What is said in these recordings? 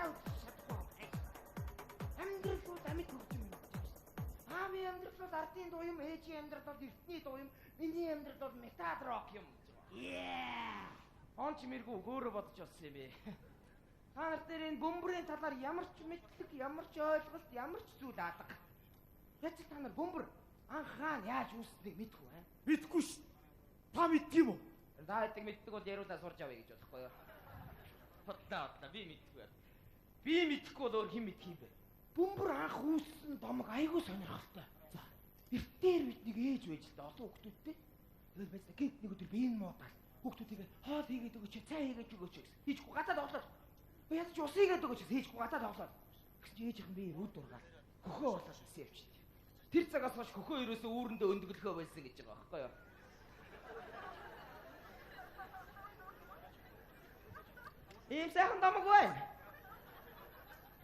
чадахгүй. Амьдрал амьд хөгж юм. Аавын амьдрал бол ардын дуу юм, ээжийн амьдрал бол эртний дуу юм, миний амьдрал бол метал рок юм. Он ч мэргүй өөрөө бодож олсон юм бэ. Та нар дээр энэ бөмбөрийн талаар ямар ч мэдлэг, ямар ч ойлголт, ямар ч зүйл алга. Яц та нар бөмбөр анх хаана яаж үүснийг мэдгүй аа? Мэдгүй ш. Та мэддэг юм уу? Та хэдэг мэддэг бол яриулаа сурж авъя гэж бодохгүй юу? Бодлоо би мэдгүй. Би мэдхгүй бол өөр хэн мэдх юм бэ? Бөмбөр анх үүссэн домог айгүй сонирхолтой. За, эртээр бидний ээж байж л олон хүүхдүүдтэй. Тэр байж гинт нэг өдөр биеийн муудаал. Хүүхдүүдийг хоол хийгээд өгөөч, цай хийгээд өгөөч гэсэн. Хийчихгүй гадаад тоглоод. Би ядаж ус хийгээд өгөөч гэсэн. Хийчихгүй гадаад тоглоод. Гэсэн чи ээжийнхэн би өд ургаал. Хөхөө болоод үсээ явчихлаа. Тэр цагаас хойш хөхөө ерөөсөө үүрэндээ өндөглөхөө байсан гэж байгаа байхгүй юу? Ийм сайхан домог байна.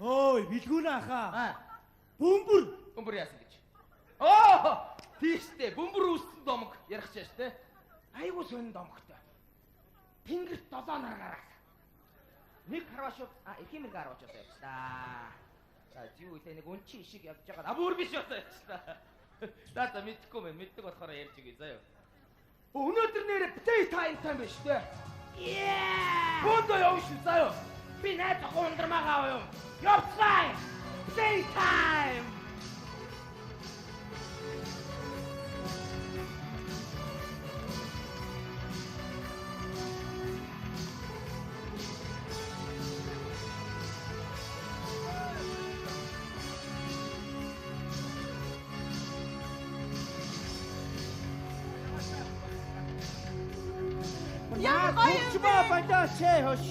Ой, билгүүн ахаа. Бөмбөр яасан гэж. Тийштэй бөмбөр үүссэн домог ярих чааш те. Айгуу сонин домогтой. Тэнгэрт 7 наргаараа. Нэг харвашууд эхийн мэрэг харваач одоо явчихлаа. За юу илээ нэг өнчи шиг явж байгаа. Бүр биш одоо явчихлаа. За мэдхгүй мэн мэддэг болохоор ярьж өгье заяа. Өнөөдөр нэрээ play time биш те. Бондо явж шүү заяа. Би найз хондрмагаа аваа юм. Явцгаая. Play time. Хөгжмөө болооч хош.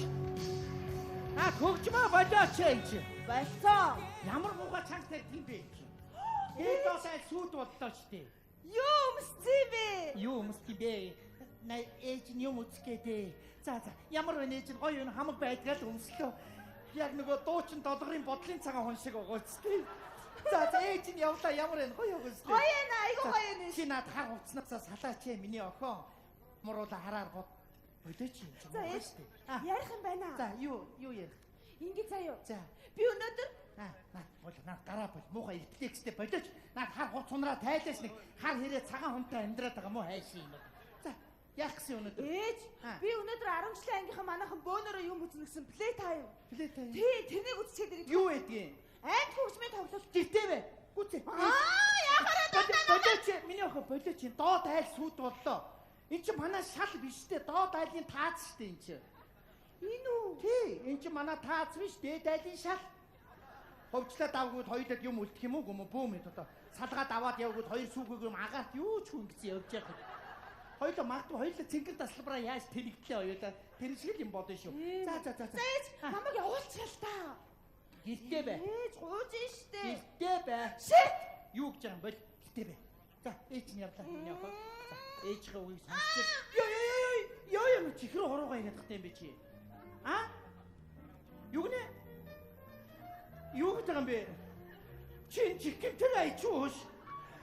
Хөгжмөө болооч гэж. Болцоо. Ямар муухай цангтай тийм бэ? Ээдосаа сүйд боллоо штэ. Юу өмсцээ бэ? Юу өмсгий бэ? Най ээж нь юм үзгээд. За ямар вэ ээж нь гоё юм хамаг байдгаад өмслөө. Яг нөгөө дуучин долгорын бодлын цагаан хүн шиг байгаа үстэй. За ээж нь явлаа ямар вэ гоё үстэй. Гоё нэ айгуу гоё нэ. Чи над хар уцнаасаа салаач миний охин. Мууруула хараар гот. Өдөөч юм. За ээж ярих юм байна. За юу ярих? Ингээ заяа. За би өнөөдөр наад гараа бол муухай рефлекстэй болооч. Наад хар хуц унраа тайлаас нэг хар хэрэг цагаан хүнтэй амьдраад байгаа мó хайшин юм. За яах гэсэн өнөөдөр? Ээж би өнөөдөр 10 жилийн ангийнхан манайхан бөөнөрөө юм үзнэ гэсэн play time. Тий, тэрнийг үзчихэд ирэх. Юу байдгийг? Аймт хөгжмийн тоглолт гэртээ бэ? Үзээ. Яхаараа болооч миний охин болооч доод айл сүйд боллоо. Энд чи манай шал биш дээ. Доод айлын таац штэ энэ чи. Энэ үү? Тий, энэ чи манай таац биш дээ. Айлын шал. Ховчлаа давгууд хоёулаад юм үлдэх юм уу гүм бөөм ээ одоо. Салгаад аваад явгууд хоёр сүүгийг юм агаарт юу ч хүн гэсэн явж яах вэ? Хоёулаа магадгүй хоёулаа цэнгэр таслбараа яаж тэрэгдлээ хоёулаа. Тэр шиг л юм бодно шүү. За. Ээж намайг явуулчихъя л та. Гэртээ бай. Ээж гууж штэ. Гэртээ бай. Shit. Юу гэж юм бол гэртээ бай. За, ээж нь явлаа. Миний охин. Ээжийнхээ үгийг сонсч. Ёо юм чихрүү хороогаа яриад тахтай юм бэ чи. Юу гэнэ? Юу гэдэг юм бэ? Чи чихгэмтэй айчууш.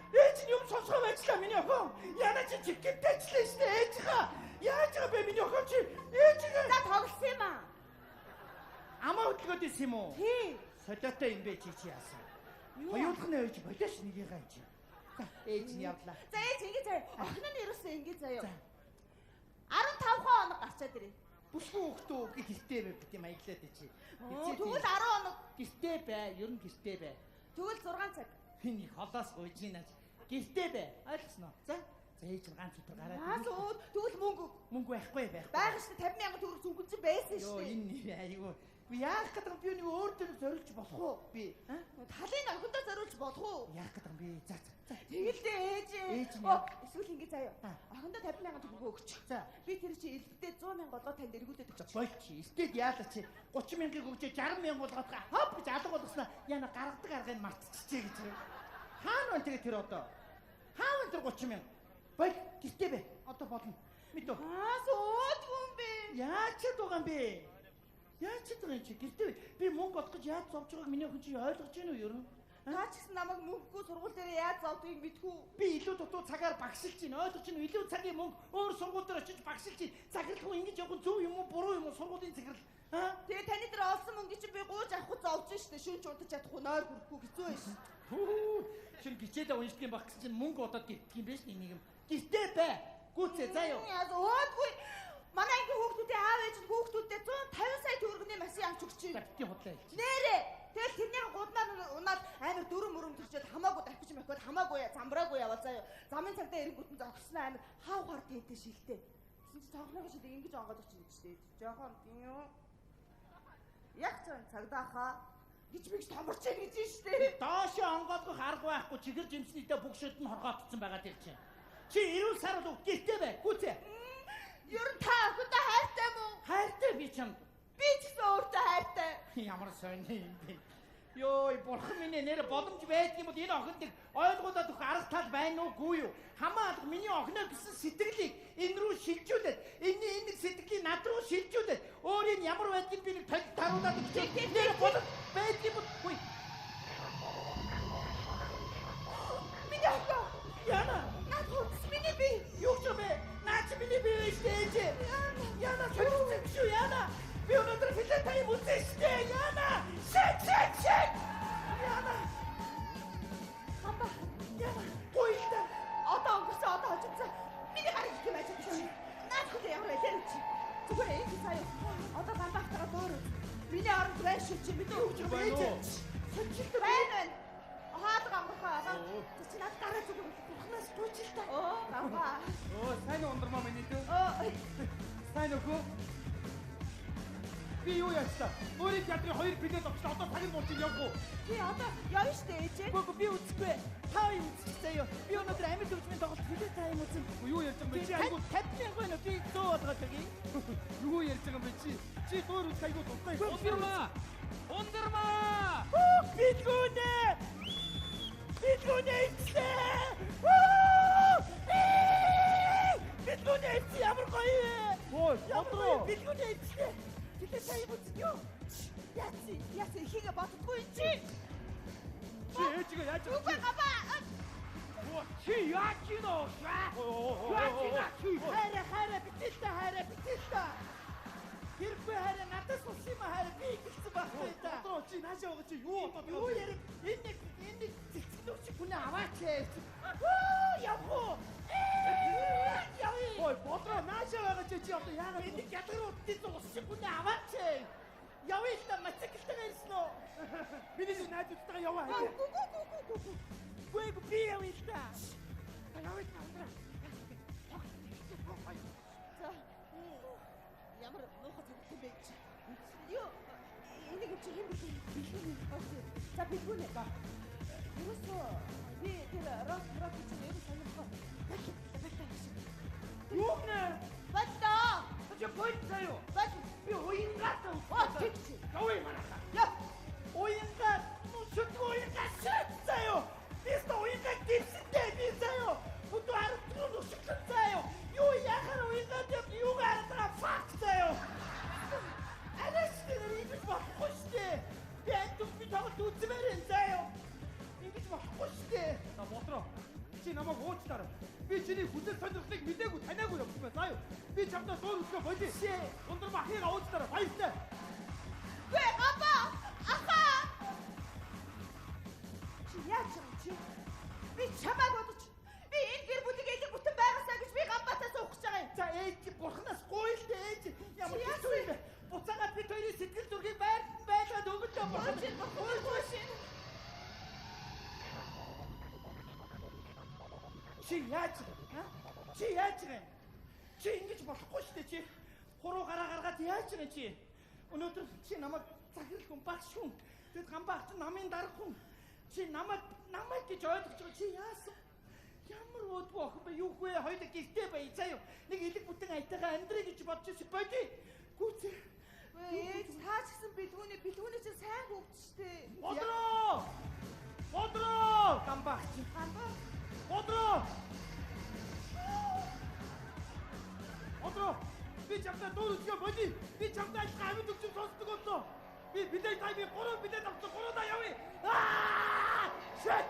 Ээж нь юм сонсгоо байцлаа миний охин. Яна чи чихгэмтэй ажиллаа штэ ээжийнхээ. Яаж байгаа бэ миний охин чи? Ээжгээ. За тоглосон юм аа. Амаа хөдөлгөөд исэн юм уу? Тий. Солиотой юм бэ чи яасан? Хоёулах нь ээж болооч нэгийгээ чи. Ээж нь явлаа. За ээж ингэ заяа. Охин нь ерөөсөө ингэ заяа. 15 хоног гарчаад ирээ. Бүсгүй хөөхтөө гэртээ бай гэдэг юм аяглаад чи. Тэгвэл 10 хоног гэртээ бай, ер нь гэртээ бай. Тэгвэл 6 цаг. Хиний холоос гойж гинаач. Гэртээ бай. Ойлгосноо? За. За ээж нь ганц өдөр гараад. Тэгвэл мөнгө байхгүй байх. Байгаа шүү 50,000 төгрөг зүгэн чинь байсан шүү. Йоо энэ айгүй. Би яах гэдэг юм би нэг өөр төр зориулж болох уу? Би талын охиндоо зориулж болох уу? Яах гэдэг юм би. За. Тэгэлдээ ээж. Эсвэл ингэ заяа. Охиндоо 50,000 төгрөг өгч. За. Би тэр чи элбэгтэй 100,000 олгоо танд эргүүлээд өгч. Болчи. Эстэд яалаа чи 30,000-ыг өгч 60,000 болгоод хоп гэж алга болгосноо яна гаргадаг аргыг мартчихжээ гэж. Хаана вэ тэгээ тэр одоо? Хаана тэр 30,000? Бол гэртээ бай. Одоо болно. Мэдв. Суудгүй юм бэ. Яаж ч байгаа юм бэ? Яаж ч байгаа юм чи гэртээ би мөнгө олгож яаж зовж байгааг миний охин чи ойлгож байна уу ер нь? Наа ч гэсэн намайг мөнгөгүй сургууль дээр яаж зовдгийг мэдгүй. Би илүү дутуу цагаар багшилж байна. Ойлгож байна уу? Илүү цагийн мөнгө өөр сургууль дээр очиж багшилж байна. Захирал хүн ингэж явах зөв юм уу буруу юм уу? Сургуулийн захирал Тэгээ таны дээр олсон мөнгө чинь би гууж авахгүй зовж штэ. Шүүн ч удаж чадахгүй нойр хүрхгүй хэцүү байж. Шин гिचээдээ уншдаг юм баг чинь мөнгө удаад гитдэг юм биш нэг юм. Гэртээ бай. Гүцээ заяа. Яа өөдгүй. Манай ангийн хүүхдүүдийн аав ээж нь хүүхдүүдтэй 150 сая төгрөгийн машин авч өгч чинь. Бити худлаа. Нэрээ. Тэгэл тэрнийг гуднаар унаад амар дөрөв мөрөм төрчөөд хамаагүй давхиж махад хамаагүй замбраагүй яваа заяа. Замын цагдаа эрэнгүүтэн зогссноо амар хав хар тэнтэй шилтэй. Тэсэн чи цонхныхоо шилийг ингэж онгоод өгч нэг штэ. Жохон юу? Яг цаа цагдаа хаа гэж мэгч томорч яа гэж штэ. Доош онгоодгүй харга байхгүй чихэр жимснийдээ бүгшөд нь хоргоотцсон байгаа тэр чинь. Чи эрүүл сар бол гэртээ бай. Гүцээ. Ер нь та охидоо хайртай мó? Хайртай би чам. Би ч гэсэн өөртөө хайртай. Ямар сони юм бэ? Йой, бурхан минь нэр боломж байдаг юм бол энэ охиндыг ойлгуулад өгөх арга тал байна уугүй юу? Хамаагүй миний охиноо гэсэн сэтгэлийг энэ рүү шилжүүлээд, энэ сэтгэлийг над руу шилжүүлээд, өөрийн ямар байдгийг би нэг таруулаад өгч. Нэр боломж байдаг юм бол хүй. Миний охин. Яна, Наад хүнс миний би. юу ч юм бэ? Наач миний би ээжтэй. Яна, сонирхсан шүү Яна. Би өнөөдөр филээ тайм үзсэн штэ Яна. Шэт. Яна. Хапа. Яна. Гуйда. Одоо өнгөрсөн одоо хожигдсан. Миний гарыг их юм ажиж. Наад хүлээ ямар байлаа чи. Зүгээр энэ сая. Одоо гамбахтараа дөөр. Миний оронд байж шүү чи мэдээ өгч байна. Сончилт байна. Хаад гамбахаа. Чи над гараа зүгээр бурхнаас туучил та. Гамбаа. сайн ундрмаа миний дөө. Сайн уу? Би юу яачаа? Өөрийн театрын 2 билет авчлаа. Одоо цагийн муучин явах уу? Би одоо явна штэ ээжээ. Гүг би үзэхгүй. Та юу үзчихсэн юу? Би өнөөдөр амир төвчмийн тоглолт филээ тайм үзэн. Юу ярьж байгаа юм бэ? Чи айгуу 50 мянган байна. Би 100 болгоод өгье. юу ярьж байгаа юм бэ чи? Чи дуур үс айгуу дуртай. Ундрмаа! Бидгүнэ ичээ! Бидгүнэ ичээ ямар гоё вэ? Бодроо. Бидгүнэ ичээ. Филээ тайм үзэн юу? Яац ихийг боддгүй чи. Чи ээжигээ яаж Үгүй габаа. Чи яаж нөө? Хайра битэлта. Хэрвээ хайра надаас усима хайра би гэлсэн байхгүй та. Бодроо чи наашаа байгаа чи юу бодож Юу ярив? Энэ цэцлүүч хүнээ аваач. Явах. Яви. Ой, бодроо наашаа байгаа чи одоо яагаад Энэ ядгарууд дээд усшиг хүнээ аваач. Яви л та мацэгэлтэй ирсэн үү? миний найзуудтайгаа яваа. Гүй би яви л та. За. Ямар муухай зүйл бэ чи. Юу энийг чи хэм бэлгүүн. За бэлгүүнэ. Юусоо би тэр рок чи нэр сонирхоо. Юу нэ? Баттаа. Чи бой заяо. Бат Би уянгаас тэгчи. Явъя манайхаа. Яа. Уянгаа мөчөд уянгаа шат заяо. Бист уянгаа гипстэй би заяо. Бүдүү харагдсан өшөглөн заяо. Юу яхаар уянгаа дэв юу гараад факт заяо. Араш тэр ингэж болохгүй штэ. Би энэ би тоглолт үзмээрэн заяо. Ингэж болохгүй штэ. На бодроо. Чи намайг уучлаарай. Би чиний хүсэл сонирхлыг мэдээгүй таниагүй явсан байна. Заа юу. Би чамдаа дуур өсгөө болий. Ундрмаа ахыгаа уучлаарай. Баярлалаа. Гүй габаа. Аха. Чи яаж юм чи? Би чамайг бодож. Би энэ гэр бүлийг элэг бүтэн байгаасаа гэж би гамбатаас уух гэж байгаа юм. За ээж бурхнаас гуйлт ээж ямар Чи хэцүү юм бэ? Буцаагаад би хоёрын сэтгэл зүргийг байлгаад өгөлөө бурхан. Чи бохоо шин. Чи яаж вэ? Чи яаж вэ? Чи ингэж болохгүй шүү дээ чи. Хуруу гараа гаргаад яаж вэ чи? Өнөөдөр чи намайг захирлгүй багш хүн. Тэгэд гамбаач намын дарах хүн. Чи намайг гэж ойлгож байгаа чи яасан? Ямар өөдгөө охин бэ? Юу вэ? Хоёул гэртээ бай заяа. Нэг элэг бүтэн айтайгаа амьдрий гэж бодож ирсэн боди. Гүцээ. Ээж цааш гисэн бэлгүүний чинь сайн хөвгч штэ. Бодроо! Гамбаач. Бодроо! Би чамтай дуур үзгээ болий. Би чамтай амьд өгч сонсдог боллоо. Би билет таймыг 3 билет авсан 3-аа явъя. Шат.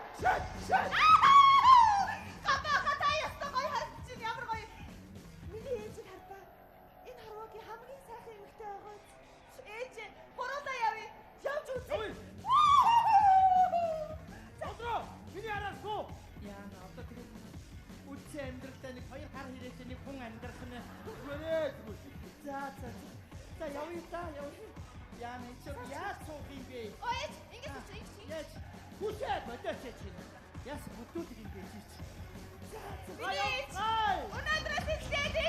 Габаа хата ястаа гоё харагдаж чинь ямар гоё. Миний ээж харбаа. Энэ харуугийн хамгийн сайхан эмэгтэй байгаа. энэ ч яаж суух юм бэ? Оо яа ингэж ингэж. Яаж хүсээ бодооч чинь. Яс бүтүүлэг юм бэ чи. Ой. Өнөөдрөөс эхлээд